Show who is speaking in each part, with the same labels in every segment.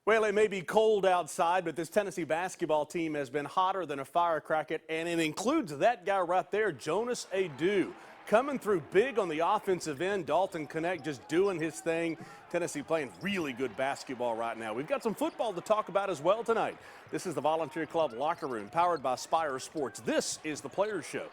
Speaker 1: Well, it may be cold outside, but this Tennessee basketball team has been hotter than a firecracker, and it includes that guy right there, Jonas Aidoo. Coming through big on the offensive end, Dalton Connect just doing his thing. Tennessee playing really good basketball right now. We've got some football to talk about as well tonight. This is the Volunteer Club Locker Room, powered by Spyre Sports. This is the Players Show.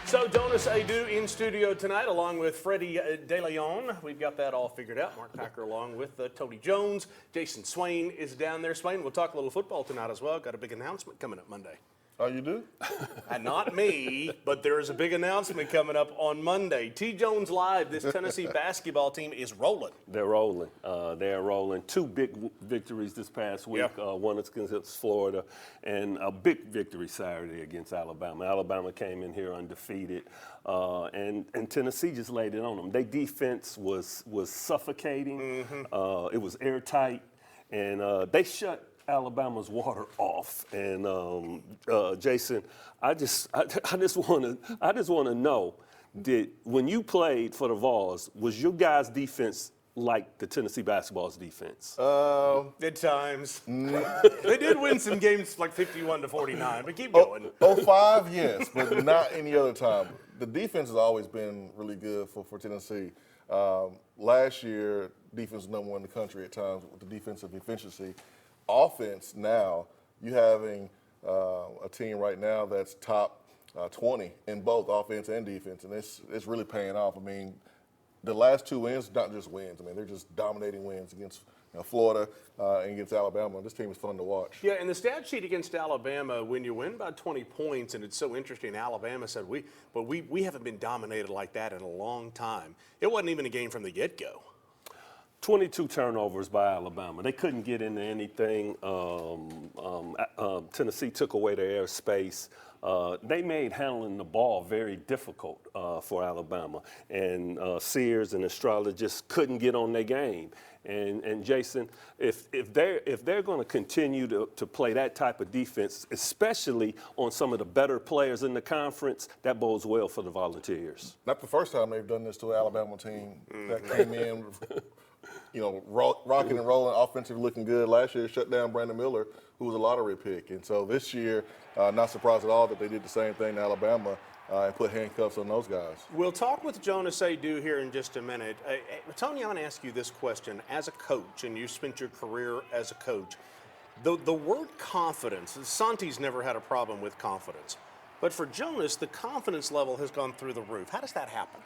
Speaker 1: So Jonas Aidoo in studio tonight, along with Freddie Dilione. We've got that all figured out. Mark Packer along with Tony Jones. Jason Swain is down there. Swain, we'll talk a little football tonight as well. Got a big announcement coming up Monday.
Speaker 2: Oh, you do?
Speaker 1: Not me, but there is a big announcement coming up on Monday. T. Jones Live, this Tennessee basketball team is rolling.
Speaker 3: They're rolling. They're rolling. Two big victories this past week.
Speaker 1: Yeah.
Speaker 3: One against Florida, and a big victory Saturday against Alabama. Alabama came in here undefeated, and Tennessee just laid it on them. Their defense was suffocating. It was airtight, and they shut Alabama's water off. And Jason, I just want to know, when you played for the Vols, was your guys' defense like the Tennessee basketball's defense?
Speaker 1: At times. They did win some games like 51-49, but keep going.
Speaker 2: 05, yes, but not any other time. The defense has always been really good for Tennessee. Last year, defense was number one in the country at times with the defensive efficiency. Offense now, you having a team right now that's top 20 in both offense and defense, and it's really paying off. I mean, the last two wins, not just wins. I mean, they're just dominating wins against Florida and against Alabama. This team is fun to watch.
Speaker 1: Yeah, and the stat sheet against Alabama, when you win by 20 points, and it's so interesting, Alabama said, we haven't been dominated like that in a long time. It wasn't even a game from the get-go.
Speaker 3: 22 turnovers by Alabama. They couldn't get into anything. Tennessee took away their airspace. They made handling the ball very difficult for Alabama. And Sears and Estrada just couldn't get on their game. And Jason, if they're going to continue to play that type of defense, especially on some of the better players in the conference, that bodes well for the Volunteers.
Speaker 2: Not the first time they've done this to an Alabama team that came in, rocking and rolling, offensively looking good. Last year, shut down Brandon Miller, who was a lottery pick. And so this year, not surprised at all that they did the same thing to Alabama and put handcuffs on those guys.
Speaker 1: We'll talk with Jonas Aidoo here in just a minute. Tony, I'm going to ask you this question. As a coach, and you spent your career as a coach, the word confidence, Santi's never had a problem with confidence. But for Jonas, the confidence level has gone through the roof. How does that happen?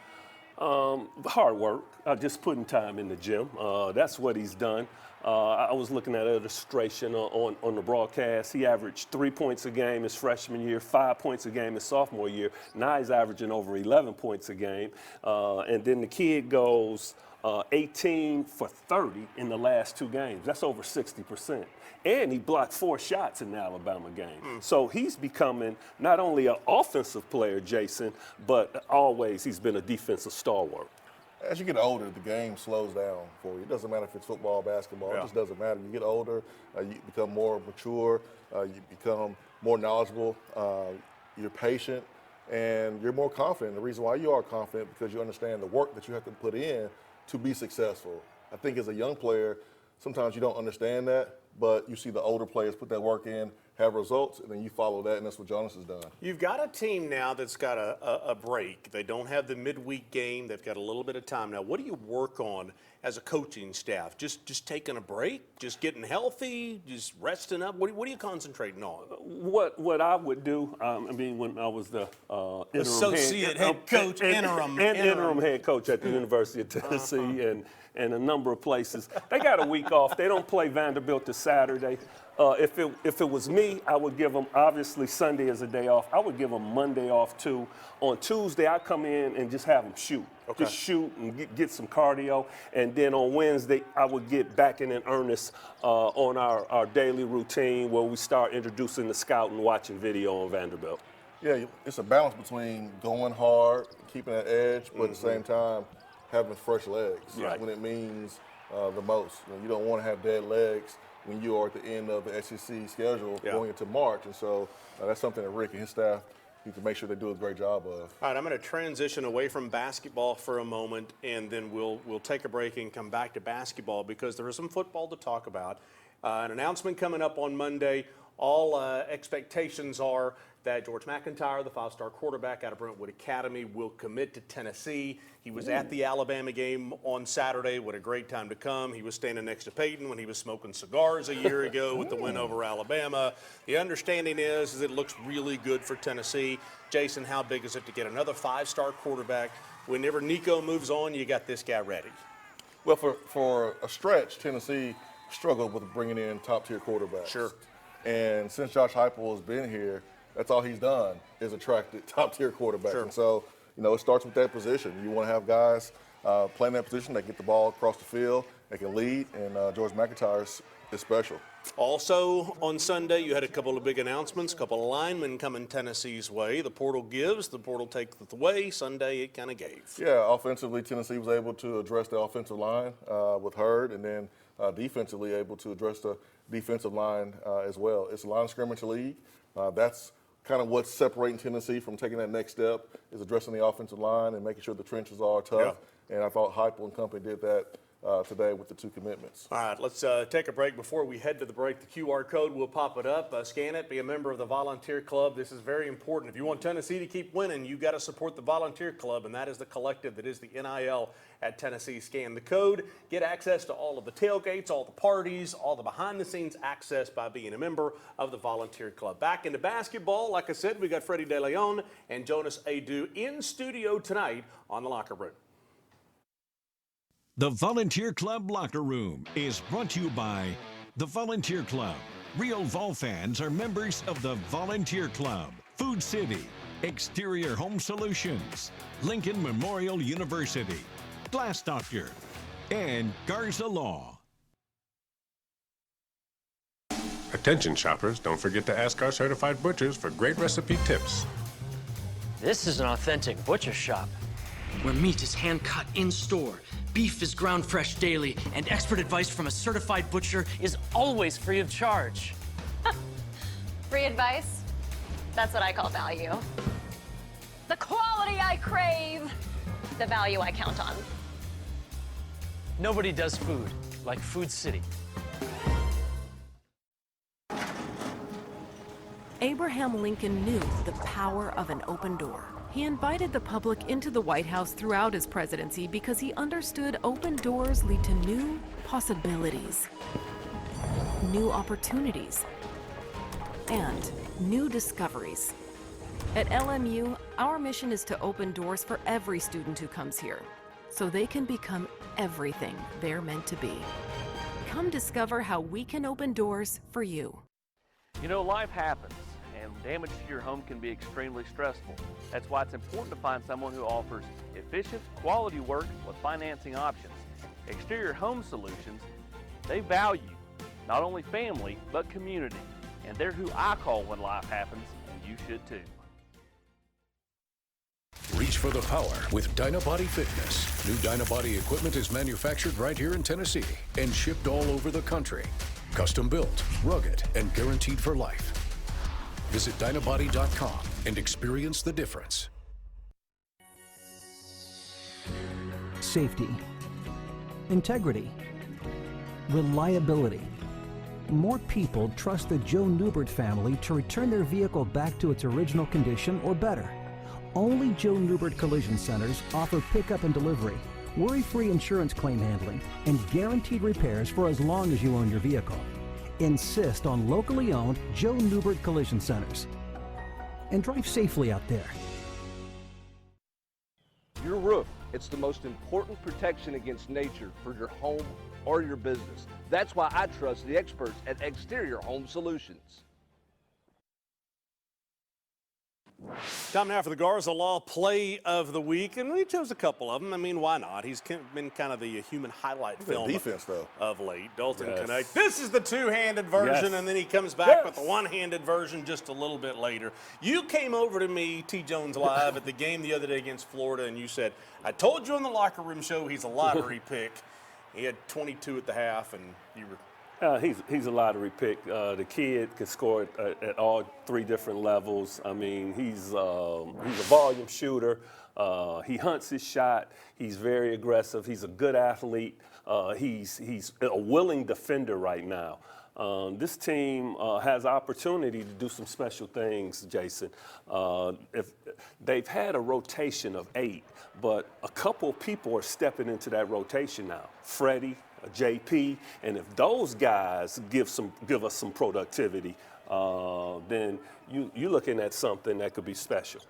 Speaker 3: Hard work, just putting time in the gym. That's what he's done. I was looking at illustration on the broadcast. He averaged 3 points a game his freshman year, 5 points a game his sophomore year. Now he's averaging over 11 points a game. And then the kid goes 18 for 30 in the last two games. That's over 60%. And he blocked 4 shots in the Alabama game. So he's becoming not only an offensive player, Jason, but always he's been a defensive stalwart.
Speaker 2: As you get older, the game slows down for you. It doesn't matter if it's football, basketball. It just doesn't matter. You get older, you become more mature, you become more knowledgeable, you're patient, and you're more confident. The reason why you are confident because you understand the work that you have to put in to be successful. I think as a young player, sometimes you don't understand that, but you see the older players put that work in, have results, and then you follow that, and that's what Jonas has done.
Speaker 1: You've got a team now that's got a break. They don't have the midweek game. They've got a little bit of time now. What do you work on as a coaching staff? Just taking a break? Just getting healthy? Just resting up? What are you concentrating on?
Speaker 3: What I would do, when I was the
Speaker 1: associate head coach, interim
Speaker 3: head coach at the University of Tennessee and a number of places, they got a week off. They don't play Vanderbilt this Saturday. If it was me, I would give them, obviously Sunday is a day off. I would give them Monday off too. On Tuesday, I come in and just have them shoot. Okay. Just shoot and get some cardio. And then on Wednesday, I would get back in earnest on our daily routine where we start introducing the scout and watching video on Vanderbilt.
Speaker 2: Yeah, it's a balance between going hard, keeping that edge, but at the same time, having fresh legs when it means the most. You don't want to have dead legs when you are at the end of the SEC schedule
Speaker 1: Yeah.
Speaker 2: going into March. And so that's something that Rick and his staff need to make sure they do a great job of.
Speaker 1: All right, I'm going to transition away from basketball for a moment, and then we'll take a break and come back to basketball because there is some football to talk about. An announcement coming up on Monday. All expectations are that George McIntyre, the five-star quarterback out of Brentwood Academy, will commit to Tennessee. He was at the Alabama game on Saturday. What a great time to come. He was standing next to Peyton when he was smoking cigars a year ago with the win over Alabama. The understanding is it looks really good for Tennessee. Jason, how big is it to get another five-star quarterback? Whenever Nico moves on, you got this guy ready.
Speaker 2: Well, for a stretch, Tennessee struggled with bringing in top-tier quarterbacks.
Speaker 1: Sure.
Speaker 2: And since Josh Heupel has been here, that's all he's done is attracted top-tier quarterbacks.
Speaker 1: Sure.
Speaker 2: And so, it starts with that position. You want to have guys playing that position that get the ball across the field, that can lead, and George McIntyre is special.
Speaker 1: Also, on Sunday, you had a couple of big announcements, a couple of linemen coming Tennessee's way. The portal gives, the portal takes away. Sunday, it kind of gave.
Speaker 2: Yeah, offensively, Tennessee was able to address the offensive line with Hurd, and then defensively able to address the defensive line as well. It's a line scrimmage league. That's kind of what's separating Tennessee from taking that next step is addressing the offensive line and making sure the trenches are tough.
Speaker 1: Yeah.
Speaker 2: And I thought Heupel and company did that today with the two commitments.
Speaker 1: All right, let's take a break. Before we head to the break, the QR code, we'll pop it up. Scan it, be a member of the Volunteer Club. This is very important. If you want Tennessee to keep winning, you got to support the Volunteer Club, and that is the collective that is the NIL at Tennessee. Scan the code, get access to all of the tailgates, all the parties, all the behind-the-scenes access by being a member of the Volunteer Club. Back into basketball, like I said, we got Freddie Dilione and Jonas Aidoo in studio tonight on The Locker Room.
Speaker 4: The Volunteer Club Locker Room is brought to you by the Volunteer Club. Real Vol fans are members of the Volunteer Club. Food City, Exterior Home Solutions, Lincoln Memorial University, Glass Doctor, and Garza Law.
Speaker 5: Attention shoppers, don't forget to ask our certified butchers for great recipe tips.
Speaker 6: This is an authentic butcher shop,
Speaker 7: where meat is hand-cut in-store, beef is ground fresh daily, and expert advice from a certified butcher
Speaker 6: is always free of charge.
Speaker 8: Free advice? That's what I call value. The quality I crave, the value I count on.
Speaker 6: Nobody does food like Food City.
Speaker 9: Abraham Lincoln knew the power of an open door. He invited the public into the White House throughout his presidency because he understood open doors lead to new possibilities, new opportunities, and new discoveries. At LMU, our mission is to open doors for every student who comes here, so they can become everything they're meant to be. Come discover how we can open doors for you.
Speaker 10: You know, life happens, and damage to your home can be extremely stressful. That's why it's important to find someone who offers efficient, quality work with financing options. Exterior Home Solutions, they value not only family, but community. And they're who I call when life happens, and you should too.
Speaker 5: Reach for the power with Dynabody Fitness. New Dynabody equipment is manufactured right here in Tennessee and shipped all over the country. Custom built, rugged, and guaranteed for life. Visit Dynabody.com and experience the difference.
Speaker 11: Safety, integrity, reliability. More people trust the Joe Newbert family to return their vehicle back to its original condition or better. Only Joe Newbert Collision Centers offer pickup and delivery, worry-free insurance claim handling, and guaranteed repairs for as long as you own your vehicle. Insist on locally owned Joe Newbert Collision Centers. And drive safely out there.
Speaker 12: Your roof, it's the most important protection against nature for your home or your business. That's why I trust the experts at Exterior Home Solutions.
Speaker 1: Time now for the Garza Law Play of the Week, and we chose a couple of them. I mean, why not? He's been kind of the human highlight film
Speaker 2: defense, though.
Speaker 1: Of late. Dalton
Speaker 3: Yes.
Speaker 1: Connect. This is the two-handed version,
Speaker 3: Yes.
Speaker 1: and then he comes back with the one-handed version just a little bit later. You came over to me, T. Jones Live, at the game the other day against Florida, and you said, I told you on the locker room show he's a lottery pick. He had 22 at the half, and you were
Speaker 3: He's a lottery pick. The kid can score at all 3 different levels. I mean, he's a volume shooter. He hunts his shot. He's very aggressive. He's a good athlete. He's a willing defender right now. This team has opportunity to do some special things, Jason. If they've had a rotation of 8, but a couple people are stepping into that rotation now. Freddie, JP, and if those guys give us some productivity, then you're looking at something that could be special.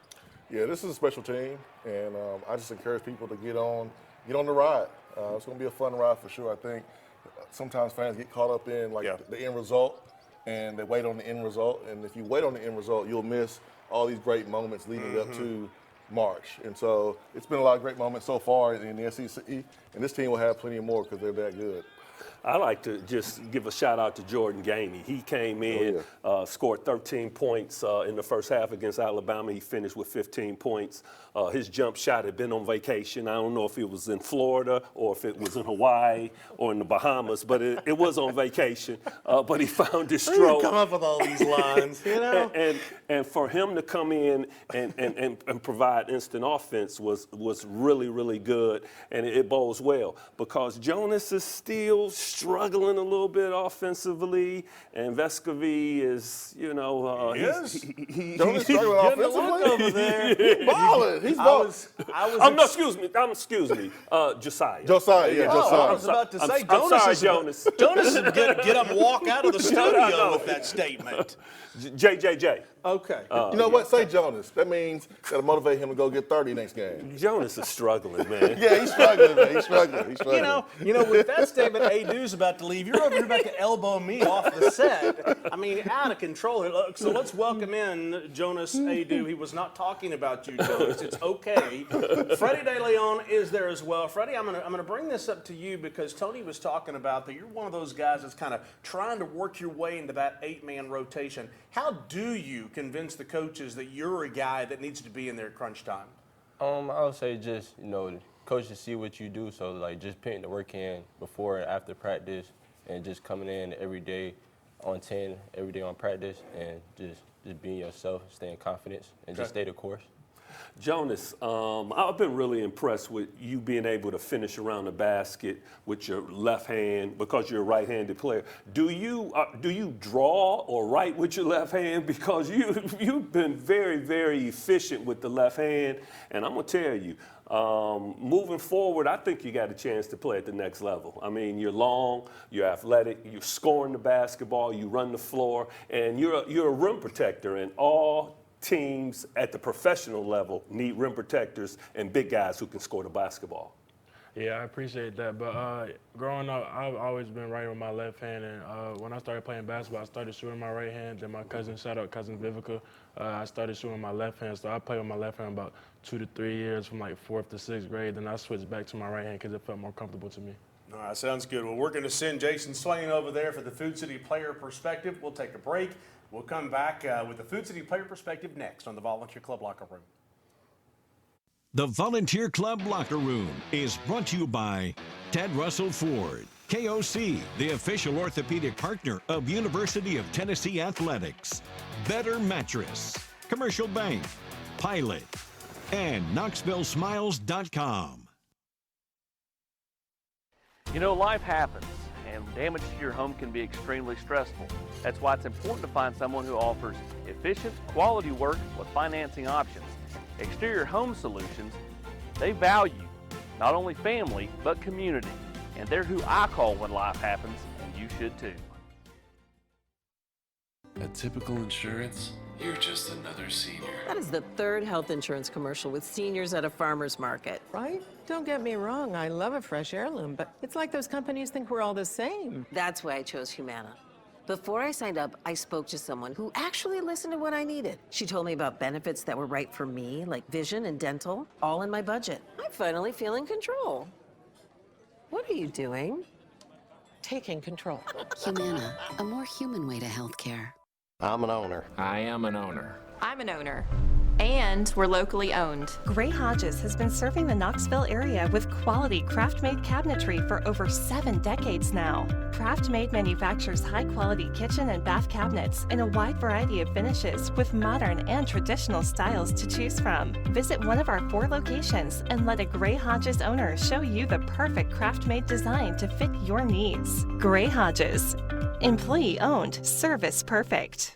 Speaker 2: Yeah, this is a special team, and I just encourage people to get on the ride. It's going to be a fun ride for sure. I think sometimes fans get caught up in the end result, and they wait on the end result. And if you wait on the end result, you'll miss all these great moments leading up to March. And so it's been a lot of great moments so far in the SEC, and this team will have plenty more because they're that good.
Speaker 3: I like to just give a shout out to Jordan Gainey. He came in, scored 13 points in the first half against Alabama. He finished with 15 points. His jump shot had been on vacation. I don't know if it was in Florida or if it was in Hawaii or in the Bahamas, but it was on vacation. But he found his stroke.
Speaker 1: Come up with all these lines, you know?
Speaker 3: And for him to come in and provide instant offense was really, really good, and it bodes well because Jonas is still struggling a little bit offensively, and Vescovi is,
Speaker 2: Jonas struggling offensively
Speaker 1: over there.
Speaker 2: He's balling. He's balling.
Speaker 3: Excuse me, Josiah.
Speaker 2: Josiah.
Speaker 1: I was about to say, Jonas is get up and walk out of the studio with that statement.
Speaker 3: JJJ.
Speaker 1: Okay.
Speaker 2: You know what? Say Jonas. That means that'll motivate him to go get 30 next game.
Speaker 3: Jonas is struggling, man.
Speaker 2: Yeah, he's struggling, man. He's struggling.
Speaker 1: You know, with that statement, Aidoo's about to leave. You're over here about to elbow me off the set. I mean, out of control. So let's welcome in Jonas Aidoo. He was not talking about you, Jonas. It's okay. Freddie Dilione is there as well. Freddie, I'm gonna bring this up to you because Tony was talking about that you're one of those guys that's kind of trying to work your way into that 8-man rotation. How do you convince the coaches that you're a guy that needs to be in there at crunch time?
Speaker 13: I would say just, the coaches see what you do, so like just putting the work in before and after practice and just coming in every day on 10, every day on practice, and just being yourself, staying confident, and just stay the course.
Speaker 3: Jonas, I've been really impressed with you being able to finish around the basket with your left hand because you're a right-handed player. Do you draw or write with your left hand? Because you've been very, very efficient with the left hand, and I'm gonna tell you, moving forward, I think you got a chance to play at the next level. I mean, you're long, you're athletic, you're scoring the basketball, you run the floor, and you're a rim protector, and all teams at the professional level need rim protectors and big guys who can score the basketball.
Speaker 14: Yeah, I appreciate that. But growing up, I've always been right with my left hand. And when I started playing basketball, I started shooting my right hand. Then my cousin, shout out cousin Vivica, I started shooting my left hand. So I played with my left hand about 2 to 3 years from like 4th to 6th grade. Then I switched back to my right hand because it felt more comfortable to me.
Speaker 1: All right, sounds good. Well, we're going to send Jason Swain over there for the Food City Player Perspective. We'll take a break. We'll come back with the Food City Player Perspective next on the Volunteer Club Locker Room.
Speaker 4: The Volunteer Club Locker Room is brought to you by Ted Russell Ford, KOC, the official orthopedic partner of University of Tennessee Athletics, Better Mattress, Commercial Bank, Pilot, and KnoxvilleSmiles.com.
Speaker 10: Life happens, and damage to your home can be extremely stressful. That's why it's important to find someone who offers efficient, quality work with financing options. Exterior Home Solutions, they value not only family, but community. And they're who I call when life happens, and you should too.
Speaker 15: At Typical Insurance, you're just another senior.
Speaker 16: That is the 3rd health insurance commercial with seniors at a farmer's market.
Speaker 17: Right? Don't get me wrong, I love a fresh heirloom, but it's like those companies think we're all the same.
Speaker 16: That's why I chose Humana. Before I signed up, I spoke to someone who actually listened to what I needed. She told me about benefits that were right for me, like vision and dental, all in my budget. I finally feel in control. What are you doing?
Speaker 17: Taking control.
Speaker 18: Humana, a more human way to healthcare.
Speaker 19: I'm an owner.
Speaker 20: I am an owner.
Speaker 17: I'm an owner.
Speaker 18: And we're locally owned.
Speaker 19: Gray Hodges has been serving the Knoxville area with quality craft-made cabinetry for over 7 decades now. Craft-Made manufactures high-quality kitchen and bath cabinets in a wide variety of finishes with modern and traditional styles to choose from. Visit one of our 4 locations and let a Gray Hodges owner show you the perfect craft-made design to fit your needs. Gray Hodges. Employee-owned, service perfect.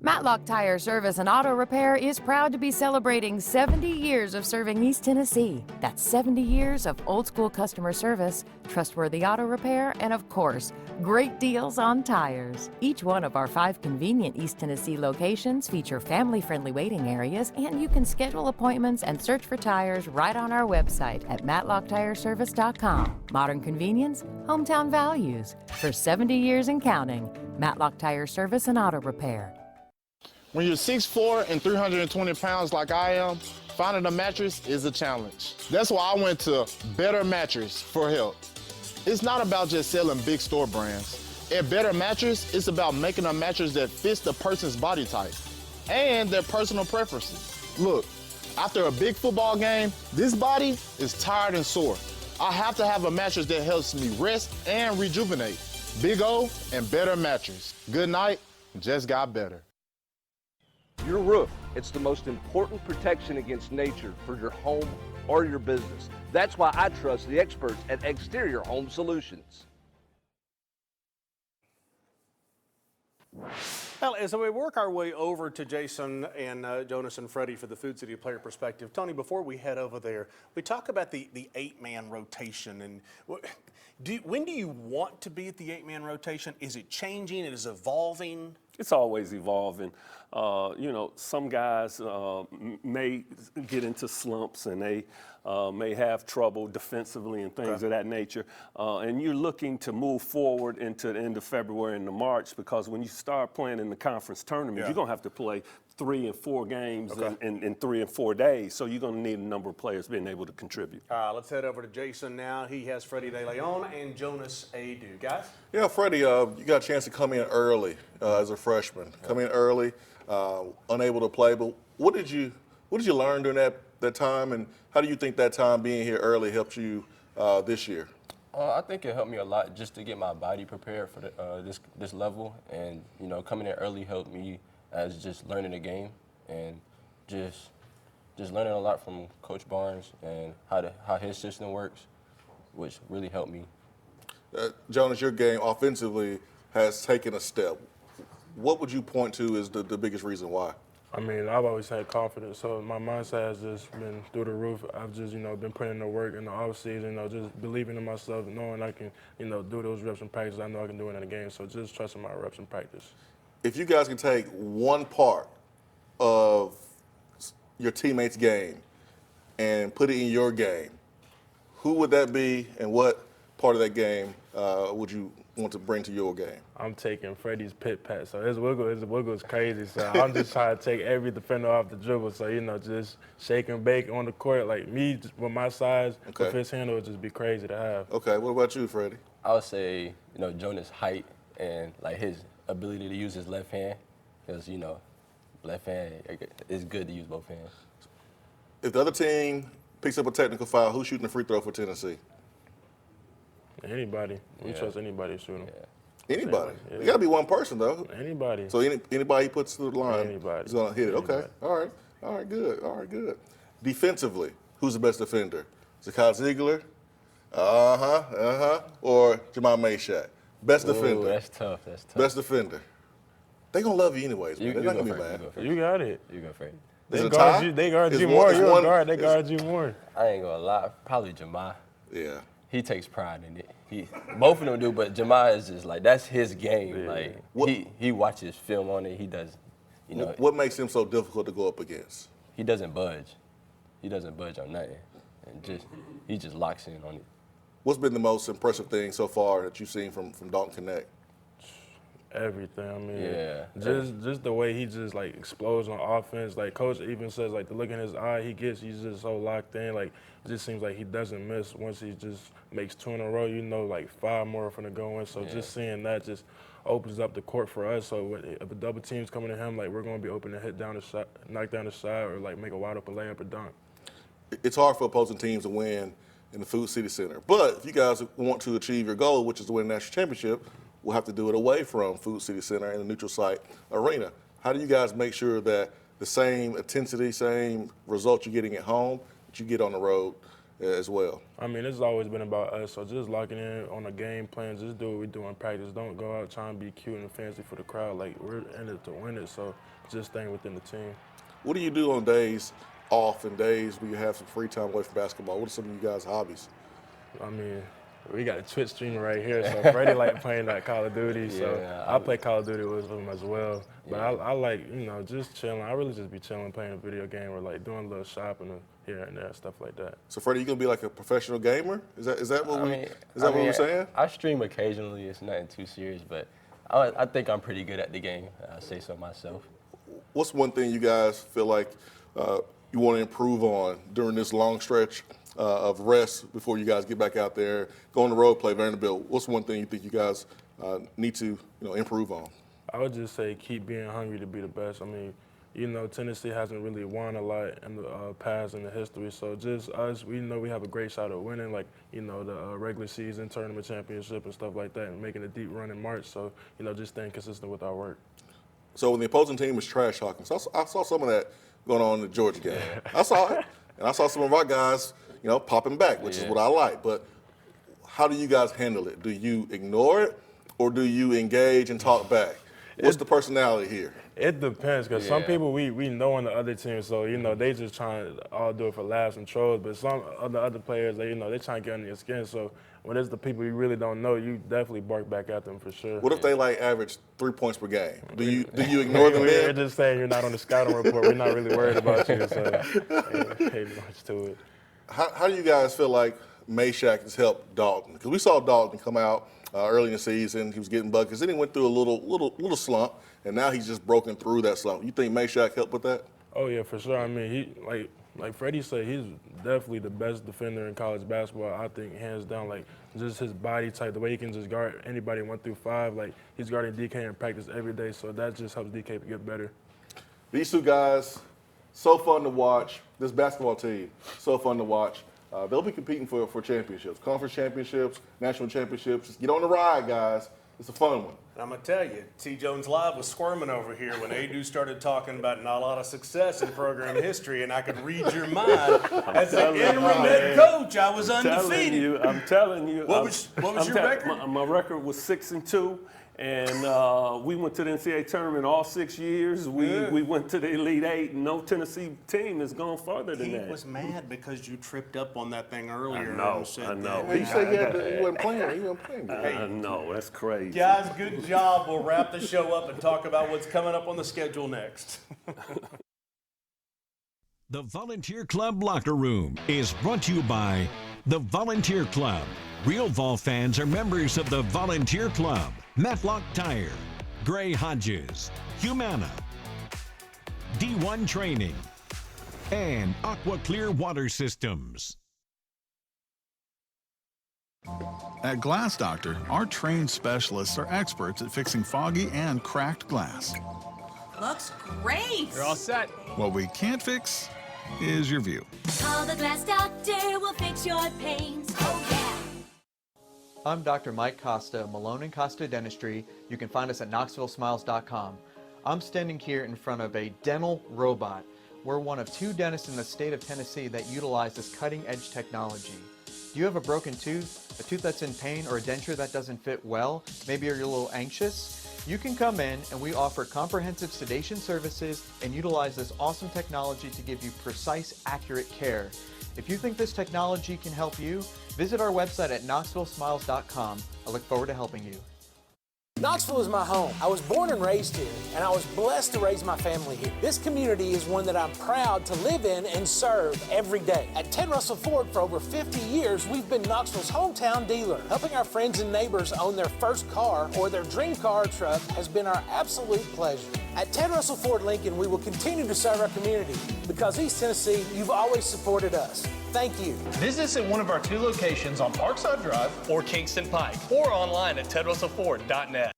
Speaker 20: Matlock Tire Service and Auto Repair is proud to be celebrating 70 years of serving East Tennessee. That's 70 years of old-school customer service, trustworthy auto repair, and of course, great deals on tires. Each one of our 5 convenient East Tennessee locations feature family-friendly waiting areas, and you can schedule appointments and search for tires right on our website at matlocktireservice.com. Modern convenience, hometown values. For 70 years and counting, Matlock Tire Service and Auto Repair.
Speaker 21: When you're 6'4" and 320 pounds like I am, finding a mattress is a challenge. That's why I went to Better Mattress for help. It's not about just selling big store brands. At Better Mattress, it's about making a mattress that fits the person's body type and their personal preferences. Look, after a big football game, this body is tired and sore. I have to have a mattress that helps me rest and rejuvenate. Big O and Better Mattress. Good night, just got better.
Speaker 12: Your roof, it's the most important protection against nature for your home or your business. That's why I trust the experts at Exterior Home Solutions.
Speaker 1: Well, as we work our way over to Jason and Jonas and Freddie for the Food City player perspective, Tony, before we head over there, we talk about the 8-man rotation. And when do you want to be at the 8-man rotation? Is it changing? Is it evolving?
Speaker 3: It's always evolving. You know, some guys may get into slumps and they may have trouble defensively and things of that nature. And you're looking to move forward into the end of February into March, because when you start playing in the conference tournament, you're going to have to play 3 and 4 games in 3 and 4 days. So you're going to need a number of players being able to contribute.
Speaker 1: All right, let's head over to Jason now. He has Freddie Dilione and Jonas Aidoo. Guys?
Speaker 2: Yeah, Freddie, you got a chance to come in early as a freshman. Come in early, unable to play. But what did you learn during that time, and how do you think that time being here early helped you this year?
Speaker 13: I think it helped me a lot just to get my body prepared for this level, and you know, coming in early helped me as just learning the game and just learning a lot from Coach Barnes and how his system works, which really helped me.
Speaker 2: Jonas, your game offensively has taken a step. What would you point to as the biggest reason why?
Speaker 14: I mean, I've always had confidence, so my mindset has just been through the roof. I've just, been putting in the work in the offseason, just believing in myself, knowing I can, do those reps in practice. I know I can do it in the game, so just trusting my reps in practice.
Speaker 2: If you guys can take one part of your teammates' game and put it in your game, who would that be, and what part of that game would you want to bring to your game?
Speaker 14: I'm taking Freddie's pit pat. So his wiggle is crazy. So I'm just trying to take every defender off the dribble. So, just shake and bake on the court. Like me, with my size, with his handle, would just be crazy to have.
Speaker 2: Okay, what about you, Freddie?
Speaker 13: I would say, Jonas' height and like his ability to use his left hand, because, left hand, it's good to use both hands.
Speaker 2: If the other team picks up a technical foul, who's shooting the free throw for Tennessee?
Speaker 14: Anybody. We trust anybody to shoot them.
Speaker 2: Yeah. Anybody? Yeah. It got to be one person, though.
Speaker 14: Anybody.
Speaker 2: So anybody he puts to the line is going to hit it.
Speaker 14: Anybody.
Speaker 2: Okay. All right, good. Defensively, who's the best defender? Zakai Ziegler? Or Jamal Mayshak? Best defender.
Speaker 13: That's tough.
Speaker 2: Best defender. They going to love you anyways, man. They're not going to be mad.
Speaker 14: You got it.
Speaker 13: You go Freddie.
Speaker 14: They guard you more. You're a guard. They guard you more.
Speaker 13: I ain't going to lie. Probably Jamal.
Speaker 2: Yeah.
Speaker 13: He takes pride in it. Both of them do, but Jamal is just like, that's his game. Yeah. Like he watches film on it. He does,
Speaker 2: What makes him so difficult to go up against?
Speaker 13: He doesn't budge. He doesn't budge on nothing, and he just locks in on it.
Speaker 2: What's been the most impressive thing so far that you've seen from Dalton Connect?
Speaker 14: Everything. I mean, just the way he just like explodes on offense. Like Coach even says, like the look in his eye he's just so locked in. Like it just seems like he doesn't miss. Once he just makes 2 in a row, like 5 more are gonna go in. So just seeing that just opens up the court for us. So if a double team's coming to him, like we're going to be open to hit down the shot, knock down the shot, or like make a wide open layup or dunk.
Speaker 2: It's hard for opposing teams to win in the Food City Center. But if you guys want to achieve your goal, which is to win a national championship, we'll have to do it away from Food City Center in the neutral site arena. How do you guys make sure that the same intensity, same results you're getting at home, that you get on the road as well?
Speaker 14: I mean, it's always been about us, so just locking in on a game plan, just do what we do in practice. Don't go out trying to be cute and fancy for the crowd. Like, we're in it to win it, so just staying within the team.
Speaker 2: What do you do on days off and days where you have some free time away from basketball? What are some of you guys' hobbies?
Speaker 14: I mean, we got a Twitch streamer right here, so Freddie like playing that Call of Duty, so I play Call of Duty with him as well. But I like, you know, just chilling. I really just be chilling, playing a video game or like doing a little shopping here and there, stuff like that.
Speaker 2: So Freddie, you gonna be like a professional gamer? Is that what we're saying?
Speaker 13: I stream occasionally. It's nothing too serious, but I think I'm pretty good at the game. I say so myself.
Speaker 2: What's one thing you guys feel like you want to improve on during this long stretch of rest before you guys get back out there, go on the road, play Vanderbilt? What's one thing you think you guys need to improve on?
Speaker 14: I would just say keep being hungry to be the best. I mean, you know, Tennessee hasn't really won a lot in the past in the history, so just us, we know we have a great shot at winning, like, you know, the regular season, tournament championship and stuff like that, and making a deep run in March. So, you know, just staying consistent with our work.
Speaker 2: So when the opposing team was trash talking, so I saw some of that going on in the Georgia game. I saw it, and I saw some of our guys, you know, popping back, which is what I like. But how do you guys handle it? Do you ignore it, or do you engage and talk back? What's the personality here?
Speaker 14: It depends, because some people we know on the other team, so, you know, they just trying to all do it for laughs and trolls. But some of the other players, they trying to get under your skin. So when it's the people you really don't know, you definitely bark back at them for sure.
Speaker 2: What if they like average 3 points per game? Do you ignore them?
Speaker 14: We're just saying you're not on the scouting report. We're not really worried about you, so ain't much to it.
Speaker 2: How do you guys feel like Meshack has helped Dalton? Because we saw Dalton come out early in the season. He was getting buckets. Then he went through a little slump, and now he's just broken through that slump. You think Meshack helped with that?
Speaker 14: Oh yeah, for sure. I mean, he like Freddie said, he's definitely the best defender in college basketball. I think hands down. Like just his body type, the way he can just guard anybody 1 through 5. Like he's guarding DK in practice every day, so that just helps DK get better.
Speaker 2: These two guys, so fun to watch. This basketball team, so fun to watch. They'll be competing for championships, conference championships, national championships. Just get on the ride, guys. It's a fun one.
Speaker 1: I'm going to tell you, T. Jones Live was squirming over here when Aidoo started talking about not a lot of success in program history, and I could read your mind. As an interim head coach, I was undefeated.
Speaker 3: I'm telling you.
Speaker 1: What was your record?
Speaker 3: My record was 6-2. And we went to the NCAA tournament all 6 years. We went to the Elite Eight. No Tennessee team has gone farther than that.
Speaker 1: He was mad because you tripped up on that thing earlier.
Speaker 3: I know.
Speaker 2: He said he wasn't playing. He wasn't playing.
Speaker 3: I know. That's crazy.
Speaker 1: Guys, good job. We'll wrap the show up and talk about what's coming up on the schedule next.
Speaker 4: The Volunteer Club Locker Room is brought to you by the Volunteer Club. Real Vol fans are members of the Volunteer Club. Matlock Tire, Gray Hodges, Humana, D1 Training, and Aqua Clear Water Systems.
Speaker 7: At Glass Doctor, our trained specialists are experts at fixing foggy and cracked glass.
Speaker 22: Looks great.
Speaker 7: You're all set. What we can't fix is your view.
Speaker 22: Call the Glass Doctor, we'll fix your pains. Oh, yeah.
Speaker 23: I'm Dr. Mike Costa, Malone & Costa Dentistry. You can find us at KnoxvilleSmiles.com. I'm standing here in front of a dental robot. We're one of 2 dentists in the state of Tennessee that utilize this cutting-edge technology. Do you have a broken tooth, a tooth that's in pain, or a denture that doesn't fit well? Maybe you're a little anxious? You can come in and we offer comprehensive sedation services and utilize this awesome technology to give you precise, accurate care. If you think this technology can help you, visit our website at KnoxvilleSmiles.com. I look forward to helping you.
Speaker 24: Knoxville is my home. I was born and raised here, and I was blessed to raise my family here. This community is one that I'm proud to live in and serve every day. At Ted Russell Ford for over 50 years, we've been Knoxville's hometown dealer. Helping our friends and neighbors own their first car or their dream car or truck has been our absolute pleasure. At Ted Russell Ford Lincoln, we will continue to serve our community because East Tennessee, you've always supported us. Thank you.
Speaker 25: Visit us at one of our 2 locations on Parkside Drive or Kingston Pike, or online at tedrussellford.net.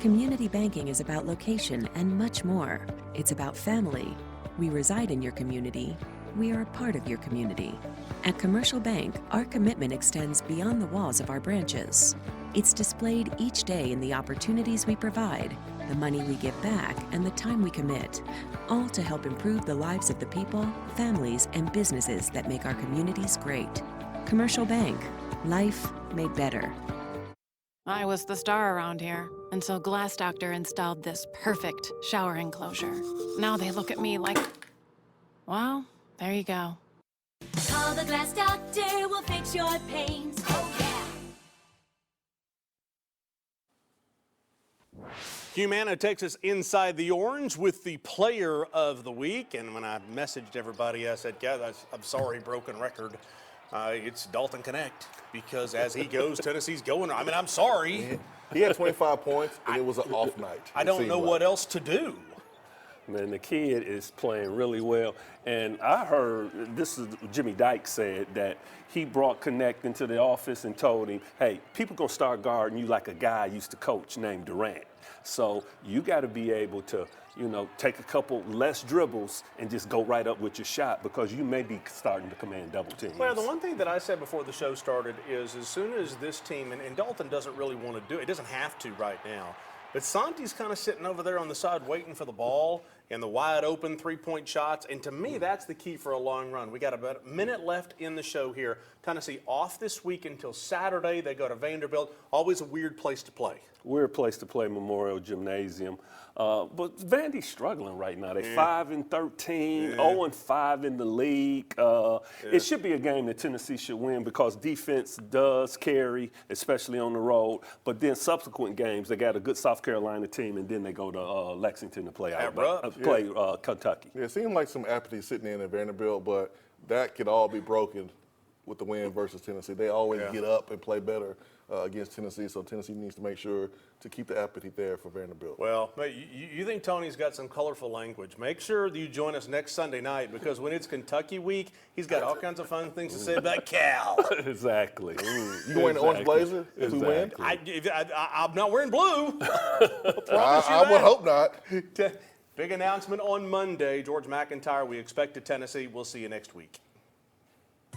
Speaker 5: Community banking is about location and much more. It's about family. We reside in your community. We are a part of your community. At Commercial Bank, our commitment extends beyond the walls of our branches. It's displayed each day in the opportunities we provide, the money we give back, and the time we commit, all to help improve the lives of the people, families, and businesses that make our communities great. Commercial Bank, life made better.
Speaker 6: I was the star around here until Glass Doctor installed this perfect shower enclosure. Now they look at me like, well, there you go.
Speaker 22: Call the Glass Doctor, we'll fix your pains. Oh, yeah.
Speaker 1: Humana takes us inside the orange with the player of the week. And when I messaged everybody, I said, yeah, I'm sorry, broken record. It's Dalton Connect, because as he goes, Tennessee's going. I mean, I'm sorry.
Speaker 2: He had 25 points, and it was an off night.
Speaker 1: I don't know what else to do.
Speaker 3: Man, the kid is playing really well. And I heard, this is Jimmy Dykes said, that he brought Connect into the office and told him, hey, people going to start guarding you like a guy I used to coach named Durant. So you got to be able to, you know, take a couple less dribbles and just go right up with your shot, because you may be starting to command double teams.
Speaker 1: Well, the one thing that I said before the show started is as soon as this team, and Dalton doesn't really want to do it, doesn't have to right now, but Santi's kind of sitting over there on the side waiting for the ball and the wide open three-point shots. And to me, that's the key for a long run. We got about a minute left in the show here. Tennessee off this week until Saturday. They go to Vanderbilt. Always a weird place to play.
Speaker 3: Weird place to play, Memorial Gymnasium. But Vandy's struggling right now. They're 5-13, 0-5 in the league. It should be a game that Tennessee should win, because defense does carry, especially on the road. But then subsequent games, they got a good South Carolina team, and then they go to Lexington to play Kentucky.
Speaker 2: Yeah, it seemed like some apathy sitting in at Vanderbilt, but that could all be broken with the win versus Tennessee. They always get up and play better against Tennessee, so Tennessee needs to make sure to keep the apathy there for Vanderbilt.
Speaker 1: Well, you think Tony's got some colorful language. Make sure that you join us next Sunday night, because when it's Kentucky week, he's got all kinds of fun things to say about Cal.
Speaker 3: Exactly.
Speaker 2: You wearing the orange blazer if we win?
Speaker 1: I'm not wearing blue.
Speaker 2: I would hope not.
Speaker 1: Big announcement on Monday. George McIntyre, we expect to Tennessee. We'll see you next week.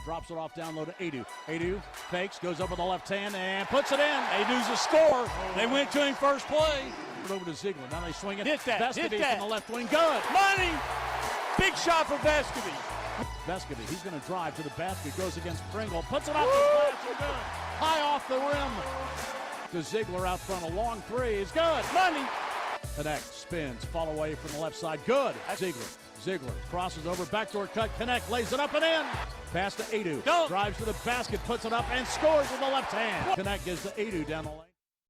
Speaker 8: Drops it off down low to Aidoo. Aidoo fakes, goes up with the left hand, and puts it in. Aidoo's a score. They went to him first play. Over to Ziegler. Now they swing it.
Speaker 9: Hit that.
Speaker 8: Vescovy
Speaker 9: Hit that.
Speaker 8: from the left wing. Good.
Speaker 9: Money. Big shot for Vescovy.
Speaker 8: Vescovy, he's going to drive to the basket. Goes against Pringle. Puts it off the glass. And good. High off the rim. To Ziegler out front. A long three is good.
Speaker 9: Money.
Speaker 8: Connect, spins, fall away from the left side. Good. Ziegler crosses over, backdoor cut. Connect, lays it up and in. Pass to Aidoo. Drives to the basket, puts it up, and scores with the left hand. Connect gives to Aidoo down the lane.